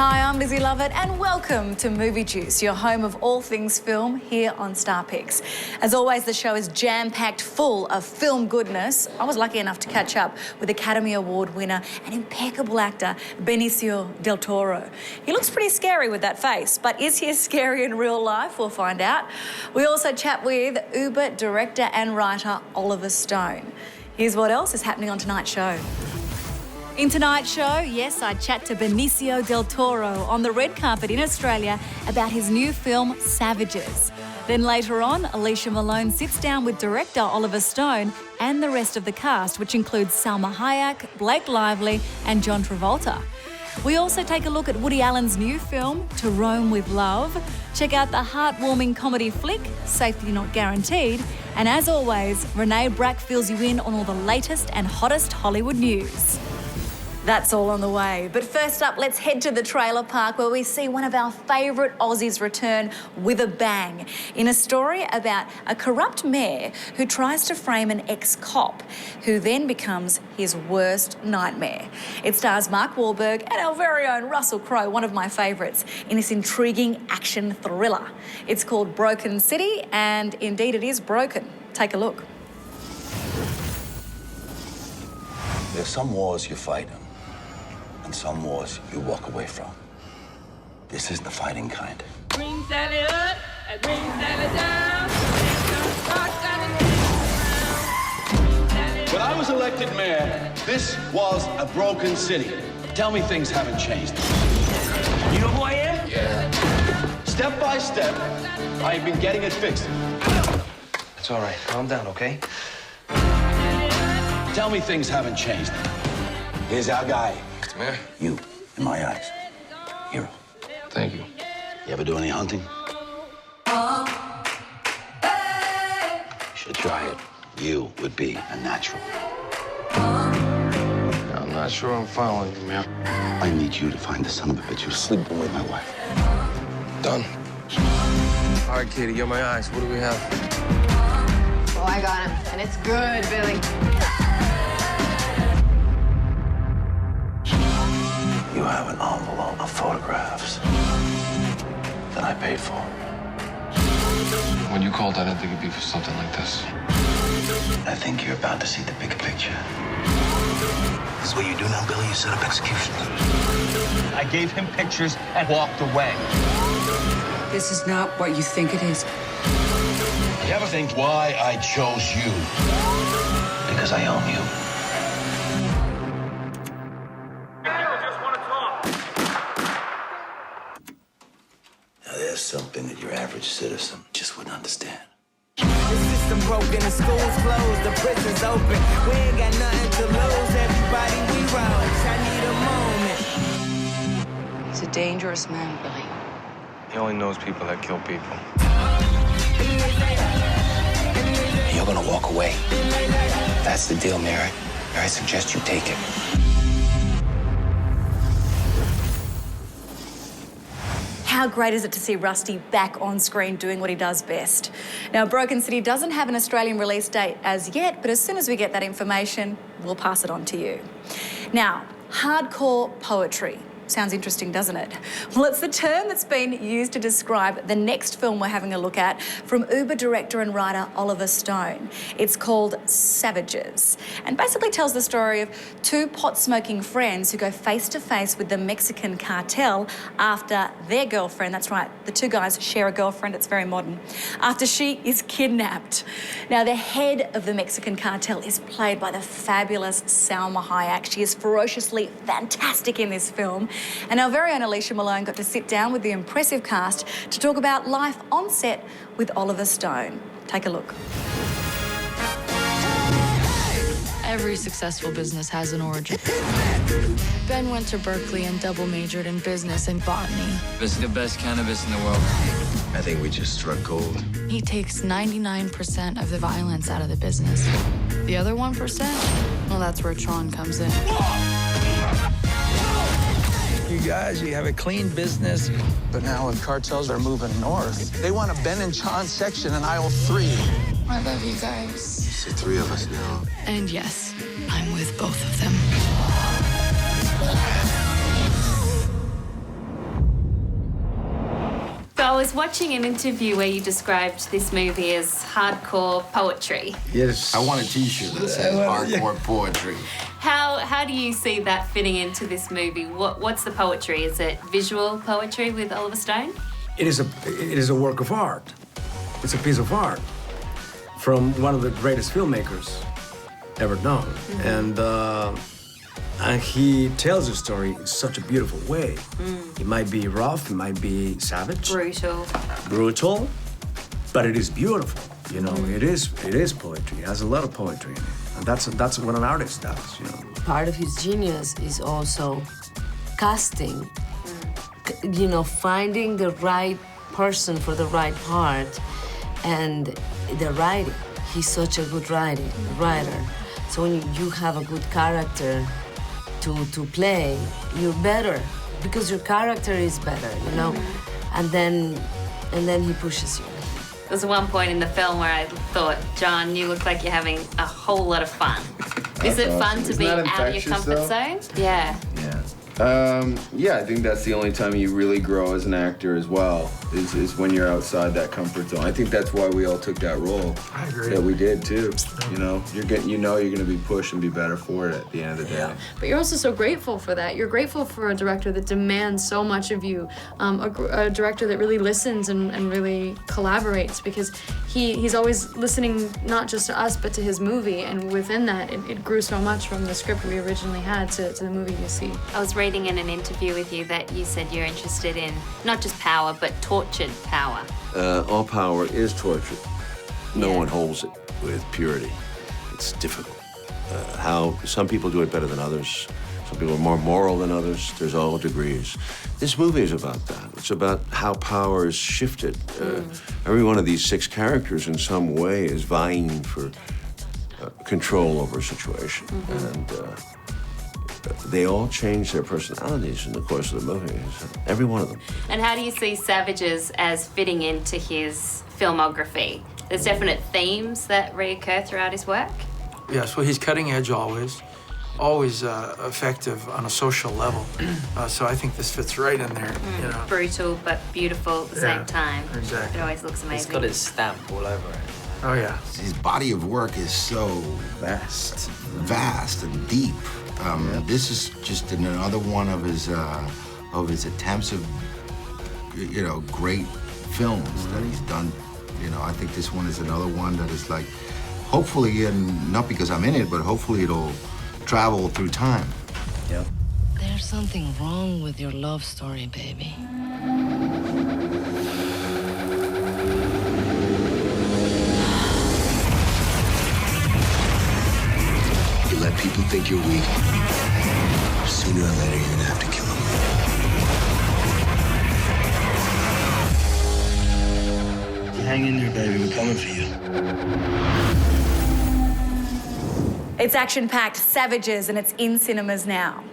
Hi, I'm Lizzy Lovette and welcome to Movie Juice, your home of all things film here on Star Picks. As always, the show is jam-packed full of film goodness. I was lucky enough to catch up with Academy Award winner and impeccable actor Benicio Del Toro. He looks pretty scary with that face, but is he as scary in real life? We'll find out. We also chat with Uber director and writer Oliver Stone. Here's what else is happening on tonight's show. In tonight's show, yes, I chat to Benicio Del Toro on the red carpet in Australia about his new film, Savages. Then later on, Alicia Malone sits down with director Oliver Stone and the rest of the cast, which includes Salma Hayek, Blake Lively and John Travolta. We also take a look at Woody Allen's new film, To Rome with Love. Check out the heartwarming comedy flick, Safety Not Guaranteed. And as always, Renee Brack fills you in on all the latest and hottest Hollywood news. That's all on the way. But first up, let's head to the trailer park where we see one of our favourite Aussies return with a bang in a story about a corrupt mayor who tries to frame an ex-cop who then becomes his worst nightmare. It stars Mark Wahlberg and our very own Russell Crowe, one of my favourites, in this intriguing action thriller. It's called Broken City, and indeed it is broken. Take a look. There's some wars you fight and some wars you walk away from. This is the fighting kind. Bring Sally up and bring Sally down. When I was elected mayor, this was a broken city. Tell me things haven't changed. You know who I am? Yeah. Step by step, I've been getting it fixed. It's all right. Calm down, okay? Tell me things haven't changed. Here's our guy. Mayor? You, in my eyes, hero. Thank you. You ever do any hunting? You should try it. You would be a natural. I'm not sure I'm following you, Mayor. I need you to find the son of a bitch who's sleeping with my wife. Done. All right, Katie, you're my eyes. What do we have? Oh, I got him. And it's good, Billy. You have an envelope of photographs that I paid for. When you called, I didn't think it'd be for something like this. I think you're about to see the bigger picture. This is what you do now, Billy. You set up execution. I gave him pictures and walked away. This is not what you think it is. You ever think why I chose you? Because I own you. Now, there's something that your average citizen just wouldn't understand. The system broken, the schools closed, the prisons open. We ain't got nothing to lose. Everybody we rose. I need a moment. He's a dangerous man, Billy. He only knows people that kill people. You're gonna walk away. That's the deal, Mary. I suggest you take it. How great is it to see Rusty back on screen doing what he does best? Now, Broken City doesn't have an Australian release date as yet, but as soon as we get that information, we'll pass it on to you. Now, hardcore poetry. Sounds interesting, doesn't it? Well, it's the term that's been used to describe the next film we're having a look at from Uber director and writer Oliver Stone. It's called Savages and basically tells the story of two pot-smoking friends who go face-to-face with the Mexican cartel after their girlfriend, that's right, the two guys share a girlfriend, it's very modern, after she is kidnapped. Now, the head of the Mexican cartel is played by the fabulous Salma Hayek. She is ferociously fantastic in this film. And our very own Alicia Malone got to sit down with the impressive cast to talk about life on set with Oliver Stone. Take a look. Every successful business has an origin. Ben went to Berkeley and double majored in business and botany. This is the best cannabis in the world. I think we just struck gold. He takes 99% of the violence out of the business. The other 1%? Well, that's where Tron comes in. You guys, you have a clean business. But now when cartels are moving north, they want a Ben and John section in aisle 3. I love you guys. It's the three of us now. And yes, I'm with both of them. I was watching an interview where you described this movie as hardcore poetry. Yes. I want a T-shirt that says hardcore poetry. How do you see that fitting into this movie? What's the poetry? Is it visual poetry with Oliver Stone? It is a work of art. It's a piece of art from one of the greatest filmmakers ever known. Mm-hmm. And he tells the story in such a beautiful way. It might be rough, it might be savage. Brutal, but it is beautiful. You know, it is poetry. It has a lot of poetry in it. And that's what an artist does, you know. Part of his genius is also casting. You know, finding the right person for the right part and the writing. He's such a good writer. So when you have a good character to play, you're better because your character is better, you know? And then he pushes you. There's one point in the film where I thought, John, you look like you're having a whole lot of fun. Is it fun to be out of your comfort zone? Yeah. Yeah, I think that's the only time you really grow as an actor as well, is when you're outside that comfort zone. I think that's why we all took that role. I agree. That we did too. You know, you're gonna be pushed and be better for it at the end of the day. But you're also so grateful for that. You're grateful for a director that demands so much of you, a director that really listens and really collaborates, because he's always listening not just to us but to his movie, and within that it grew so much from the script we originally had to the movie you see. I was reading in an interview with you that you said you're interested in not just power but tortured power. All power is torture. No one holds it with purity. It's difficult. How some people do it better than others. Some people are more moral than others. There's all degrees. This movie is about that. It's about how power is shifted. Every one of these 6 characters in some way is vying for control over a situation. And they all change their personalities in the course of the movie. Every one of them. And how do you see Savages as fitting into his filmography? There's definite themes that reoccur throughout his work? Yes, well, he's cutting edge always effective on a social level. So I think this fits right in there. You know. Brutal but beautiful at the same time. Exactly. It always looks amazing. It's got his stamp all over it. Oh, yeah. His body of work is so vast and deep. This is just another one of his attempts of, you know, great films that he's done. You know, I think this one is another one that is like, hopefully, and not because I'm in it, but hopefully it'll travel through time. Yep. There's something wrong with your love story, baby. You let people think you're weak. Sooner or later, you're gonna have to kill them. Hang in there, baby. We're coming for you. It's action-packed Savages, and it's in cinemas now.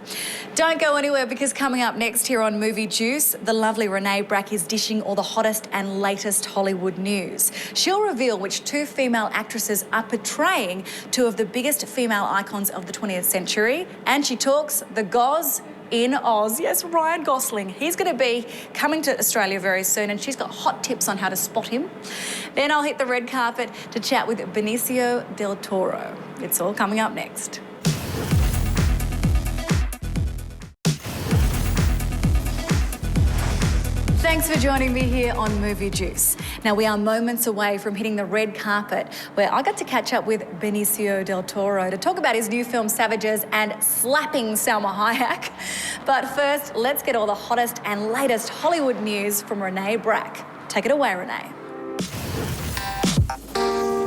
Don't go anywhere, because coming up next here on Movie Juice, the lovely Renee Brack is dishing all the hottest and latest Hollywood news. She'll reveal which 2 female actresses are portraying 2 of the biggest female icons of the 20th century, and she talks the Goz in Oz. Yes, Ryan Gosling. He's going to be coming to Australia very soon, and she's got hot tips on how to spot him. Then I'll hit the red carpet to chat with Benicio Del Toro. It's all coming up next. Thanks for joining me here on Movie Juice. Now, we are moments away from hitting the red carpet, where I got to catch up with Benicio Del Toro to talk about his new film Savages and slapping Salma Hayek. But first, let's get all the hottest and latest Hollywood news from Renee Brack. Take it away, Renee.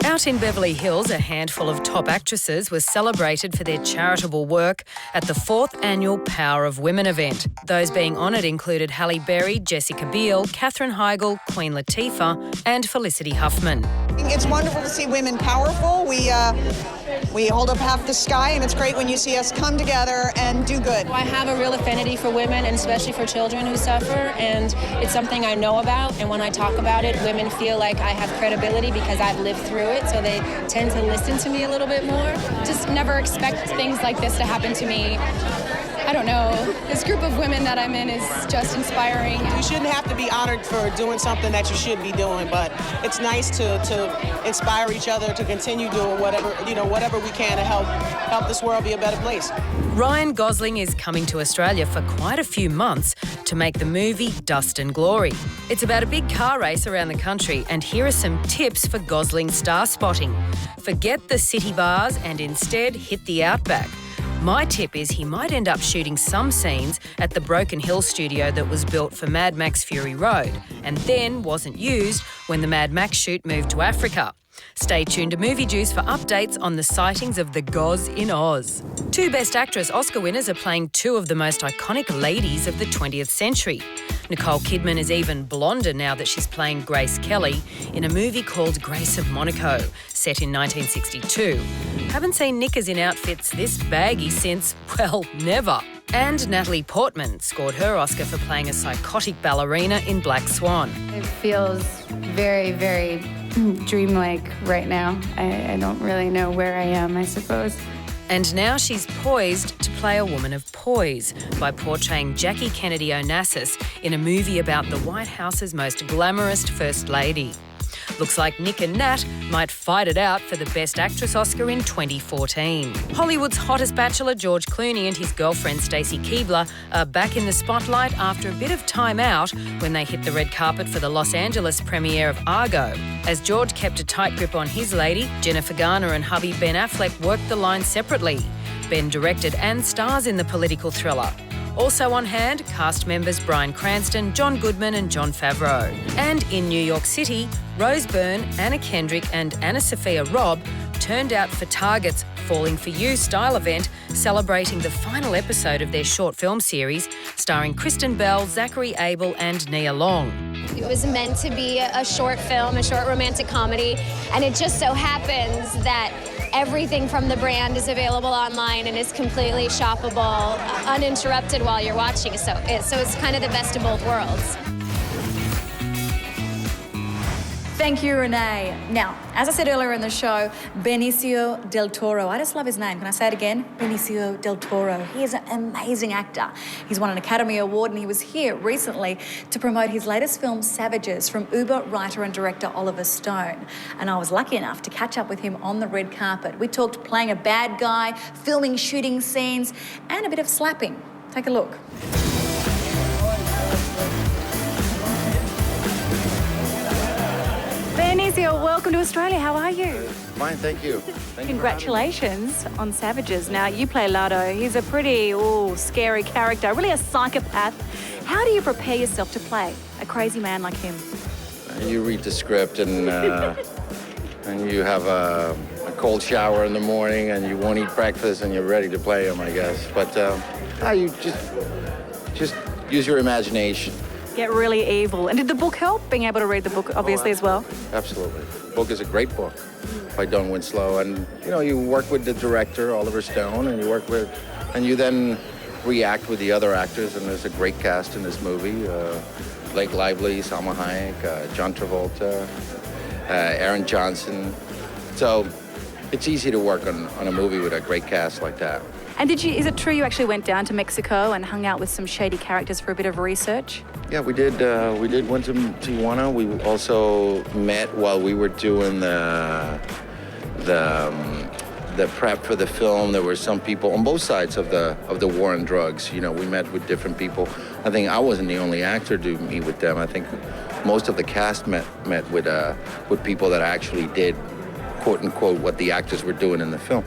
Out in Beverly Hills, a handful of top actresses were celebrated for their charitable work at the 4th annual Power of Women event. Those being honoured included Halle Berry, Jessica Biel, Katherine Heigl, Queen Latifah and Felicity Huffman. It's wonderful to see women powerful. We hold up half the sky, and it's great when you see us come together and do good. I have a real affinity for women, and especially for children who suffer, and it's something I know about, and when I talk about it, women feel like I have credibility because I've lived through it, so they tend to listen to me a little bit more. Just never expect things like this to happen to me I don't know. This group of women that I'm in is just inspiring. You shouldn't have to be honored for doing something that you should be doing, but it's nice to inspire each other to continue doing whatever we can to help this world be a better place. Ryan Gosling is coming to Australia for quite a few months to make the movie Dust and Glory. It's about a big car race around the country, and here are some tips for Gosling star spotting. Forget the city bars and instead hit the outback. My tip is he might end up shooting some scenes at the Broken Hill studio that was built for Mad Max Fury Road and then wasn't used when the Mad Max shoot moved to Africa. Stay tuned to Movie Juice for updates on the sightings of the Goz in Oz. 2 Best Actress Oscar winners are playing 2 of the most iconic ladies of the 20th century. Nicole Kidman is even blonder now that she's playing Grace Kelly in a movie called Grace of Monaco, set in 1962. Haven't seen knickers in outfits this baggy since, well, never. And Natalie Portman scored her Oscar for playing a psychotic ballerina in Black Swan. It feels very, very dreamlike right now. I don't really know where I am, I suppose. And now she's poised to play a woman of poise by portraying Jackie Kennedy Onassis in a movie about the White House's most glamorous First Lady. Looks like Nick and Nat might fight it out for the Best Actress Oscar in 2014. Hollywood's hottest bachelor, George Clooney, and his girlfriend, Stacey Keebler, are back in the spotlight after a bit of time out when they hit the red carpet for the Los Angeles premiere of Argo. As George kept a tight grip on his lady, Jennifer Garner and hubby Ben Affleck worked the line separately. Ben directed and stars in the political thriller. Also on hand, cast members Bryan Cranston, John Goodman and Jon Favreau. And in New York City, Rose Byrne, Anna Kendrick and Anna Sophia Robb turned out for Target's Falling For You style event, celebrating the final episode of their short film series, starring Kristen Bell, Zachary Abel and Nia Long. It was meant to be a short film, a short romantic comedy, and it just so happens that everything from the brand is available online and is completely shoppable, uninterrupted while you're watching. So it's kind of the best of both worlds. Thank you, Renee. Now, as I said earlier in the show, Benicio Del Toro. I just love his name. Can I say it again? Benicio Del Toro. He is an amazing actor. He's won an Academy Award and he was here recently to promote his latest film, Savages, from Uber writer and director Oliver Stone. And I was lucky enough to catch up with him on the red carpet. We talked playing a bad guy, filming shooting scenes, and a bit of slapping. Take a look. Benicio, welcome to Australia. How are you? Fine, thank you. Congratulations on Savages. Now, you play Lardo. He's a pretty, scary character, really a psychopath. How do you prepare yourself to play a crazy man like him? You read the script and you have a cold shower in the morning and you won't eat breakfast and you're ready to play him, I guess. But you just use your imagination. Get really evil. And did the book help, being able to read the book, obviously, as well? Absolutely. The book is a great book by Don Winslow. And, you work with the director, Oliver Stone, and you then react with the other actors, and there's a great cast in this movie. Blake Lively, Salma Hayek, John Travolta, Aaron Johnson. So it's easy to work on a movie with a great cast like that. And is it true you actually went down to Mexico and hung out with some shady characters for a bit of research? Yeah, we did. We went to Tijuana. We also met while we were doing the prep for the film. There were some people on both sides of the war on drugs. We met with different people. I think I wasn't the only actor to meet with them. I think most of the cast met with people that actually did, quote unquote, what the actors were doing in the film.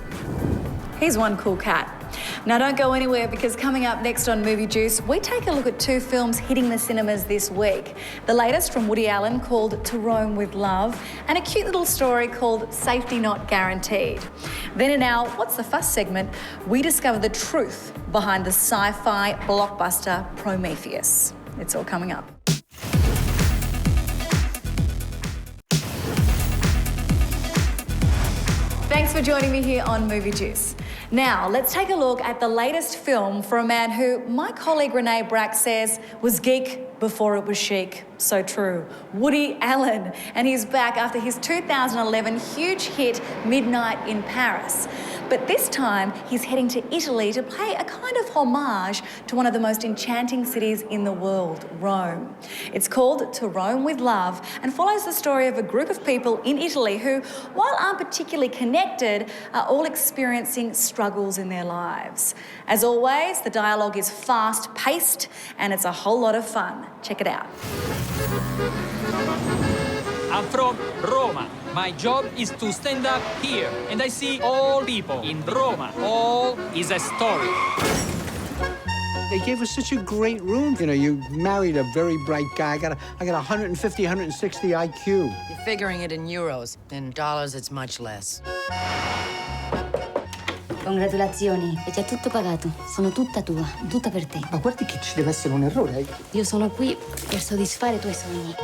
He's one cool cat. Now, don't go anywhere because coming up next on Movie Juice, we take a look at 2 films hitting the cinemas this week. The latest from Woody Allen called To Rome with Love and a cute little story called Safety Not Guaranteed. Then in our What's the Fuss segment, we discover the truth behind the sci-fi blockbuster Prometheus. It's all coming up. Thanks for joining me here on Movie Juice. Now, let's take a look at the latest film for a man who my colleague Renee Brack says was geek before it was chic. So true. Woody Allen, and he's back after his 2011 huge hit Midnight in Paris. But this time, he's heading to Italy to pay a kind of homage to one of the most enchanting cities in the world, Rome. It's called To Rome with Love and follows the story of a group of people in Italy who, while aren't particularly connected, are all experiencing struggles in their lives. As always, the dialogue is fast-paced and it's a whole lot of fun. Check it out. I'm from Roma. My job is to stand up here, and I see all people in Roma. All is a story. They gave us such a great room. You know, you married a very bright guy. I got 150, 160 IQ. You're figuring it in euros. In dollars, it's much less. Congratulazioni, è già tutto pagato. Sono tutta tua, tutta per te. Ma guardi che ci deve essere un errore. Io sono qui per soddisfare i tuoi sogni.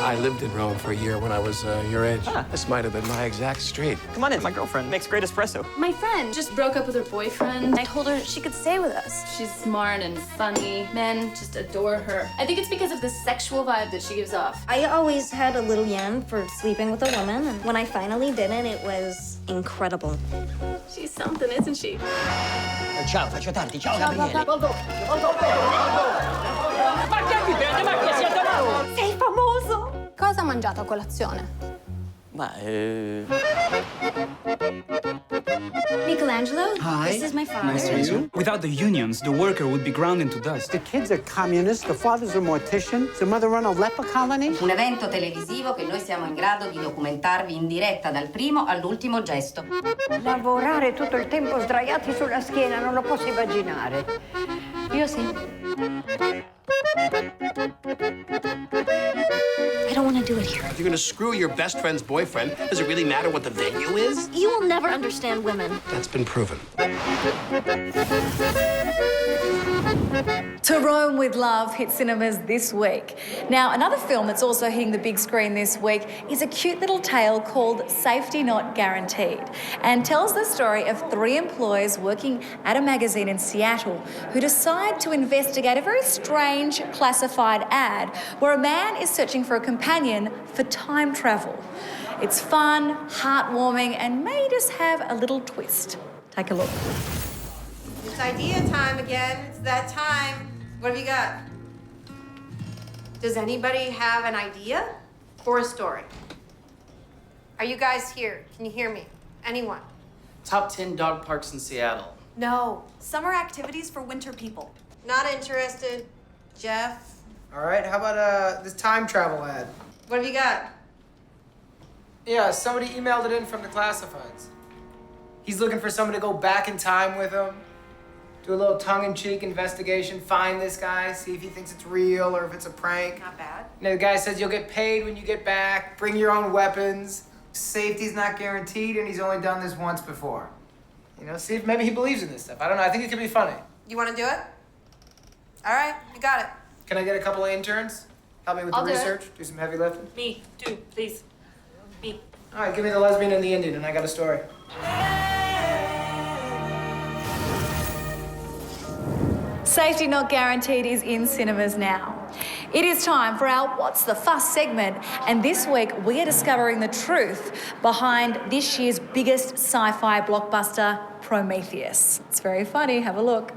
I lived in Rome for a year when I was your age. This might have been my exact street. Come on in, my girlfriend makes great espresso. My friend just broke up with her boyfriend. I told her she could stay with us. She's smart and funny. Men just adore her. I think it's because of the sexual vibe that she gives off. I always had a little yen for sleeping with a woman, and when I finally did it was incredible. She's something, isn't she? Ciao, faccio tardi. Ciao, Gabriele. Ma che vi vede? Ma che siete voi? Sei famoso! Cosa ha mangiato a colazione? Michelangelo, Hi. this is my father. Nice to meet you. Without the unions, the worker would be ground into dust. The kid's a communist, the father's a mortician, the mother run a leper colony. Un evento televisivo che noi siamo in grado di documentarvi in diretta dal primo all'ultimo gesto. Lavorare tutto il tempo sdraiati sulla schiena, non lo posso immaginare. Io sì. I don't want to do it here. If you're gonna screw your best friend's boyfriend, does it really matter what the venue is? You will never understand women. That's been proven. To Rome with Love hit cinemas this week. Now, another film that's also hitting the big screen this week is a cute little tale called Safety Not Guaranteed and tells the story of 3 employees working at a magazine in Seattle who decide to investigate a very strange classified ad where a man is searching for a companion for time travel. It's fun, heartwarming, and may just have a little twist. Take a look. It's idea time again. It's that time. What have you got? Does anybody have an idea or a story? Are you guys here? Can you hear me? Anyone? Top 10 dog parks in Seattle. No. Summer activities for winter people. Not interested. Jeff? All right, how about this time travel ad? What have you got? Yeah, somebody emailed it in from the classifieds. He's looking for someone to go back in time with him, do a little tongue-in-cheek investigation, find this guy, see if he thinks it's real or if it's a prank. Not bad. You know, the guy says you'll get paid when you get back, bring your own weapons, safety's not guaranteed, and he's only done this once before. You know, see if maybe he believes in this stuff. I don't know, I think it could be funny. You want to do it? All right, you got it. Can I get a couple of interns? Help me with I'll the do it. research, do some heavy lifting? Me, too, please. Me. All right, give me the lesbian and the Indian, and I got a story. Safety Not Guaranteed is in cinemas now. It is time for our What's the Fuss segment, and this week we are discovering the truth behind this year's biggest sci-fi blockbuster, Prometheus. It's very funny, have a look.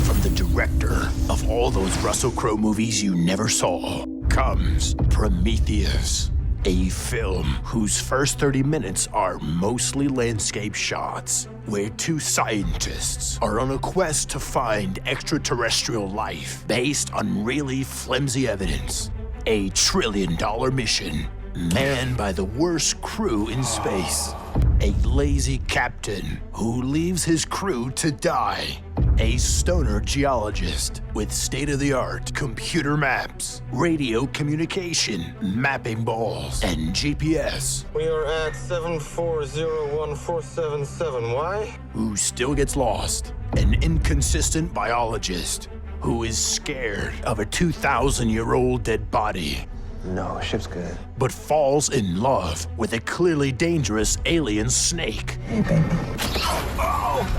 From the director of all those Russell Crowe movies you never saw comes Prometheus, a film whose first 30 minutes are mostly landscape shots, where 2 scientists are on a quest to find extraterrestrial life based on really flimsy evidence. A $1 trillion mission manned by the worst crew in space. A lazy captain who leaves his crew to die. A stoner geologist with state-of-the-art computer maps, radio communication, mapping balls, and GPS. We are at 7401477. Why? Who still gets lost. An inconsistent biologist who is scared of a 2,000-year-old dead body. No, ship's good. But falls in love with a clearly dangerous alien snake. Hey, baby.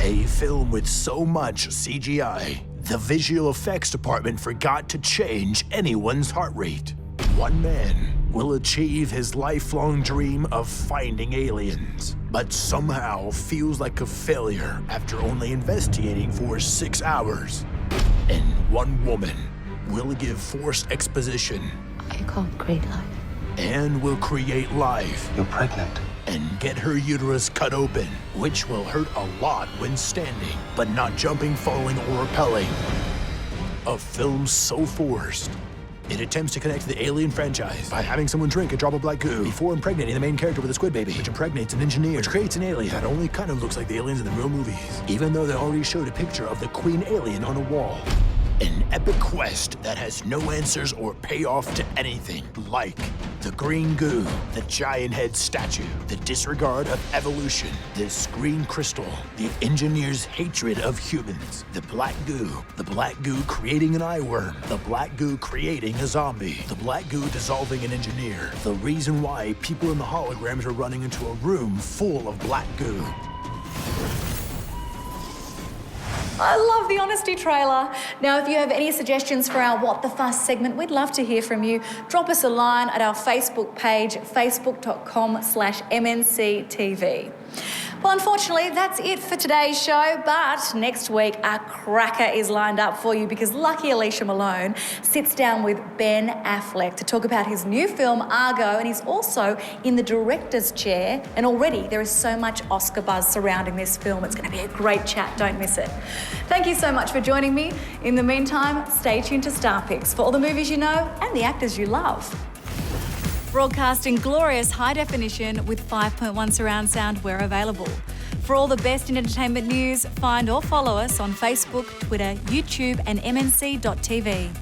A film with so much CGI, The visual effects department forgot to change anyone's heart rate. One man will achieve his lifelong dream of finding aliens, but somehow feels like a failure after only investigating for 6 hours. And one woman will give forced exposition. I can't create life. And will create life. You're pregnant. And get her uterus cut open, which will hurt a lot when standing, but not jumping, falling, or rappelling. A film so forced. It attempts to connect to the Alien franchise by having someone drink a drop of black goo before impregnating the main character with a squid baby, which impregnates an engineer, which creates an alien that only kind of looks like the aliens in the real movies, even though they already showed a picture of the queen alien on a wall. An epic quest that has no answers or payoff to anything, like the green goo, the giant head statue, the disregard of evolution, this green crystal, the engineer's hatred of humans, the black goo creating an eye worm, the black goo creating a zombie, the black goo dissolving an engineer, the reason why people in the holograms are running into a room full of black goo. I love the honesty trailer. Now, if you have any suggestions for our What the Fuss segment, we'd love to hear from you. Drop us a line at our Facebook page, facebook.com/MNCTV. Well, unfortunately, that's it for today's show, but next week, a cracker is lined up for you because lucky Alicia Malone sits down with Ben Affleck to talk about his new film, Argo, and he's also in the director's chair, and already there is so much Oscar buzz surrounding this film. It's going to be a great chat, don't miss it. Thank you so much for joining me. In the meantime, stay tuned to Star Picks for all the movies you know and the actors you love. Broadcasting glorious high definition with 5.1 surround sound where available. For all the best in entertainment news, find or follow us on Facebook, Twitter, YouTube and mnc.tv.